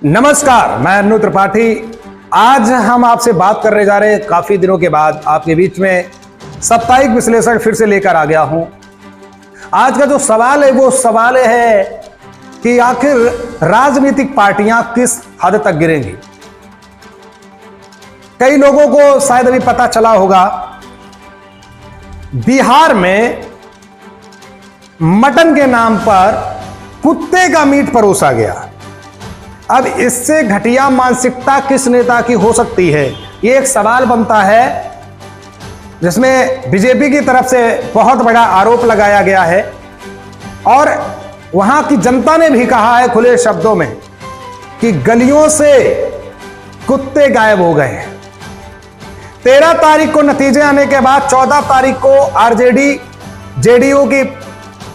नमस्कार, मैं अनु त्रिपाठी। आज हम आपसे बात करने जा रहे हैं काफी दिनों के बाद आपके बीच में साप्ताहिक विश्लेषण फिर से लेकर आ गया हूं। आज का जो सवाल है वो सवाल है कि आखिर राजनीतिक पार्टियां किस हद तक गिरेंगी। कई लोगों को शायद अभी पता चला होगा, बिहार में मटन के नाम पर कुत्ते का मीट परोसा गया। अब इससे घटिया मानसिकता किस नेता की हो सकती है, ये एक सवाल बनता है, जिसमें बीजेपी की तरफ से बहुत बड़ा आरोप लगाया गया है और वहां की जनता ने भी कहा है खुले शब्दों में कि गलियों से कुत्ते गायब हो गए हैं। 13 तारीख को नतीजे आने के बाद 14 तारीख को आरजेडी जेडीयू की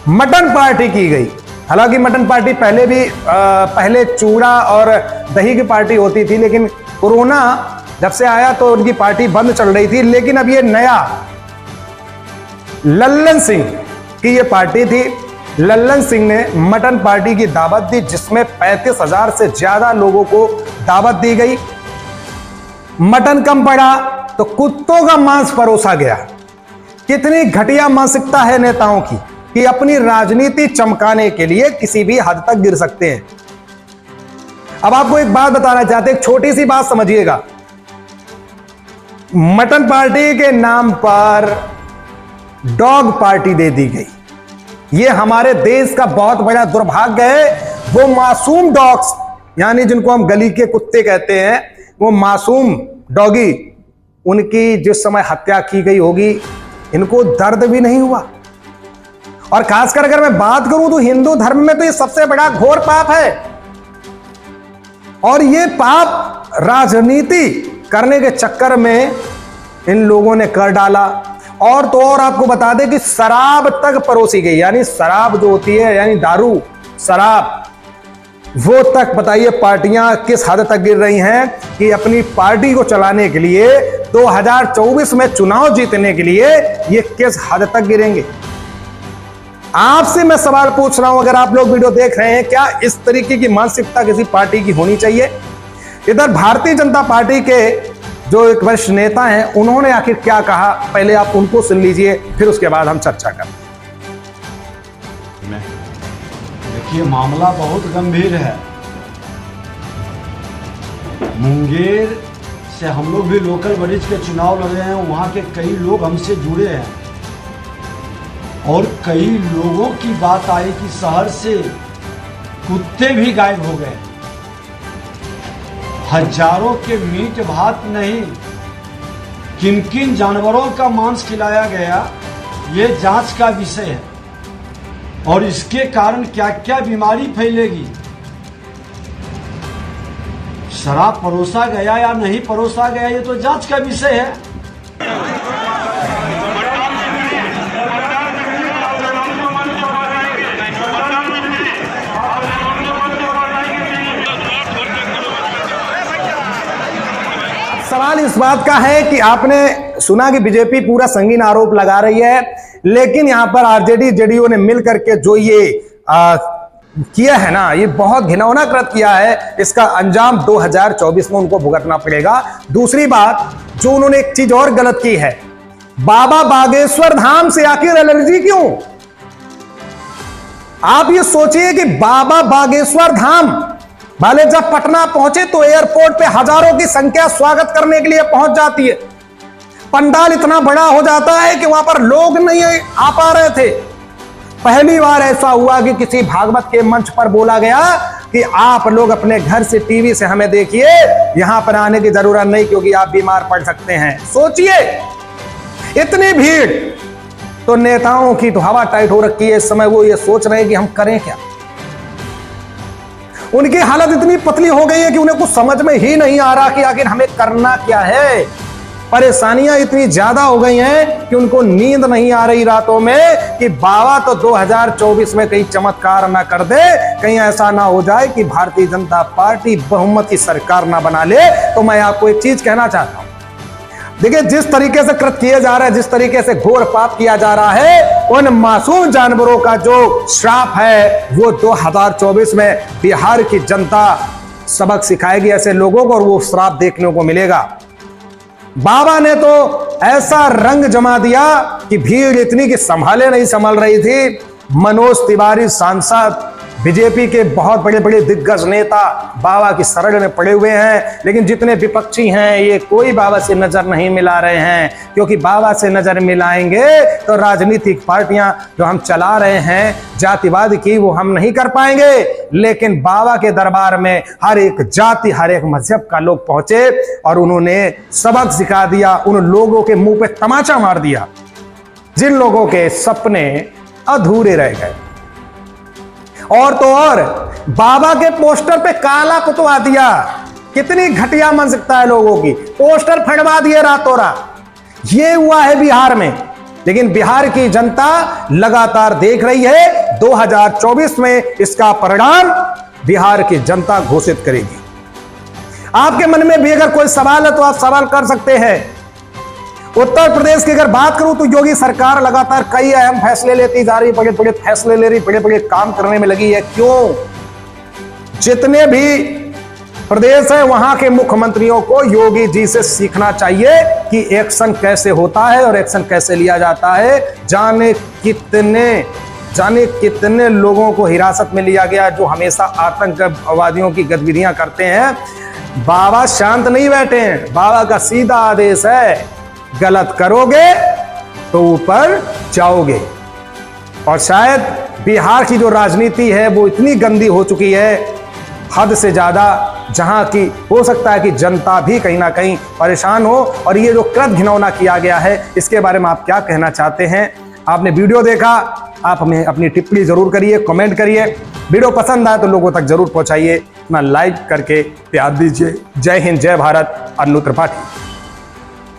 मटन पार्टी की गई। हालांकि मटन पार्टी पहले चूड़ा और दही की पार्टी होती थी, लेकिन कोरोना जब से आया तो उनकी पार्टी बंद चल रही थी। लेकिन अब ये नया लल्लन सिंह की ये पार्टी थी। लल्लन सिंह ने मटन पार्टी की दावत दी, जिसमें 35,000 से ज्यादा लोगों को दावत दी गई। मटन कम पड़ा तो कुत्तों का मांस परोसा गया। कितनी घटिया मानसिकता है नेताओं की कि अपनी राजनीति चमकाने के लिए किसी भी हद तक गिर सकते हैं। अब आपको एक बात बताना चाहते हैं, एक छोटी सी बात समझिएगा। मटन पार्टी के नाम पर डॉग पार्टी दे दी गई। यह हमारे देश का बहुत बड़ा दुर्भाग्य है। वो मासूम डॉग्स, यानी जिनको हम गली के कुत्ते कहते हैं, वो मासूम डॉगी, उनकी जिस समय हत्या की गई होगी, इनको दर्द भी नहीं हुआ। और खासकर अगर मैं बात करूं तो हिंदू धर्म में तो ये सबसे बड़ा घोर पाप है और ये पाप राजनीति करने के चक्कर में इन लोगों ने कर डाला। और तो और आपको बता दें कि शराब तक परोसी गई, यानी शराब जो होती है, यानी दारू शराब, वो तक बताइए पार्टियां किस हद तक गिर रही हैं कि अपनी पार्टी को चलाने के लिए 2024 में चुनाव जीतने के लिए ये किस हद तक गिरेंगे। आपसे मैं सवाल पूछ रहा हूं, अगर आप लोग वीडियो देख रहे हैं, क्या इस तरीके की मानसिकता किसी पार्टी की होनी चाहिए। इधर भारतीय जनता पार्टी के जो एक वरिष्ठ नेता हैं, उन्होंने आखिर क्या कहा, पहले आप उनको सुन लीजिए, फिर उसके बाद हम चर्चा करें। देखिए, मामला बहुत गंभीर है। मुंगेर से हम लोग भी लोकल बॉडीज के चुनाव लड़े हैं, वहाँ के कई लोग हमसे जुड़े हैं और कई लोगों की बात आई कि शहर से कुत्ते भी गायब हो गए। हजारों के मीट भात नहीं, किन किन जानवरों का मांस खिलाया गया, ये जांच का विषय है और इसके कारण क्या क्या बीमारी फैलेगी। शराब परोसा गया या नहीं परोसा गया, ये तो जांच का विषय है। सवाल इस बात का है कि आपने सुना कि बीजेपी पूरा संगीन आरोप लगा रही है, लेकिन यहां पर आरजेडी जेडीयू ने मिलकर के जो ये किया है ना, ये बहुत घिनौना कृत किया है। इसका अंजाम 2024 में उनको भुगतना पड़ेगा। दूसरी बात, जो उन्होंने एक चीज और गलत की है, बाबा बागेश्वर धाम से आखिर एलर्जी क्यों। आप ये सोचिए कि बाबा बागेश्वर धाम वाले जब पटना पहुंचे तो एयरपोर्ट पे हजारों की संख्या स्वागत करने के लिए पहुंच जाती है। पंडाल इतना बड़ा हो जाता है कि वहां पर लोग नहीं आ पा रहे थे। पहली बार ऐसा हुआ कि किसी भागवत के मंच पर बोला गया कि आप लोग अपने घर से टीवी से हमें देखिए, यहां पर आने की जरूरत नहीं क्योंकि आप बीमार पड़ सकते हैं। सोचिए, इतनी भीड़। तो नेताओं की तो हवा टाइट हो रखी है इस समय, वो ये सोच रहे हैं कि हम करें क्या। उनकी हालत इतनी पतली हो गई है कि उन्हें कुछ समझ में ही नहीं आ रहा कि आखिर हमें करना क्या है। परेशानियां इतनी ज्यादा हो गई हैं कि उनको नींद नहीं आ रही रातों में कि बाबा तो 2024 में कहीं चमत्कार ना कर दे, कहीं ऐसा ना हो जाए कि भारतीय जनता पार्टी बहुमत की सरकार ना बना ले। तो मैं आपको एक चीज कहना चाहता हूं, देखिए, जिस तरीके से कृत किए जा रहा है, जिस तरीके से घोर पाप किया जा रहा है, उन मासूम जानवरों का जो श्राप है वो 2024 में बिहार की जनता सबक सिखाएगी ऐसे लोगों को और वो श्राप देखने को मिलेगा। बाबा ने तो ऐसा रंग जमा दिया कि भीड़ इतनी कि नहीं संभल रही थी। मनोज तिवारी सांसद, बीजेपी के बहुत बड़े बड़े दिग्गज नेता बाबा की शरण में पड़े हुए हैं, लेकिन जितने विपक्षी हैं ये कोई बाबा से नजर नहीं मिला रहे हैं, क्योंकि बाबा से नजर मिलाएंगे तो राजनीतिक पार्टियां जो हम चला रहे हैं जातिवाद की, वो हम नहीं कर पाएंगे। लेकिन बाबा के दरबार में हर एक जाति, हर एक मजहब का लोग पहुंचे और उन्होंने सबक सिखा दिया, उन लोगों के मुंह पे तमाचा मार दिया जिन लोगों के सपने अधूरे रह गए। और तो और बाबा के पोस्टर पे काला पुतवा दिया। कितनी घटिया मानसिकता है लोगों की, पोस्टर फड़वा दिए रातों रात। ये हुआ है बिहार में, लेकिन बिहार की जनता लगातार देख रही है। 2024 में इसका परिणाम बिहार की जनता घोषित करेगी। आपके मन में भी अगर कोई सवाल है तो आप सवाल कर सकते हैं। उत्तर प्रदेश की अगर बात करूं तो योगी सरकार लगातार कई अहम फैसले लेती जा रही, बड़े बड़े फैसले ले रही, बड़े बड़े काम करने में लगी है। क्यों? जितने भी प्रदेश है वहां के मुख्यमंत्रियों को योगी जी से सीखना चाहिए कि एक्शन कैसे होता है और एक्शन कैसे लिया जाता है। जाने कितने लोगों को हिरासत में लिया गया जो हमेशा आतंकवादियों की गतिविधियां करते हैं। बाबा शांत नहीं बैठे हैं, बाबा का सीधा आदेश है, गलत करोगे तो ऊपर जाओगे। और शायद बिहार की जो राजनीति है वो इतनी गंदी हो चुकी है हद से ज्यादा, जहां की हो सकता है कि जनता भी कहीं ना कहीं परेशान हो। और ये जो कृत्य घिनौना किया गया है इसके बारे में आप क्या कहना चाहते हैं? आपने वीडियो देखा, आप हमें अपनी टिप्पणी जरूर करिए, कमेंट करिए। वीडियो पसंद आए तो लोगों तक जरूर पहुंचाइए, अपना लाइक करके प्यार दीजिए। जय हिंद, जय भारत। अनु त्रिपाठी।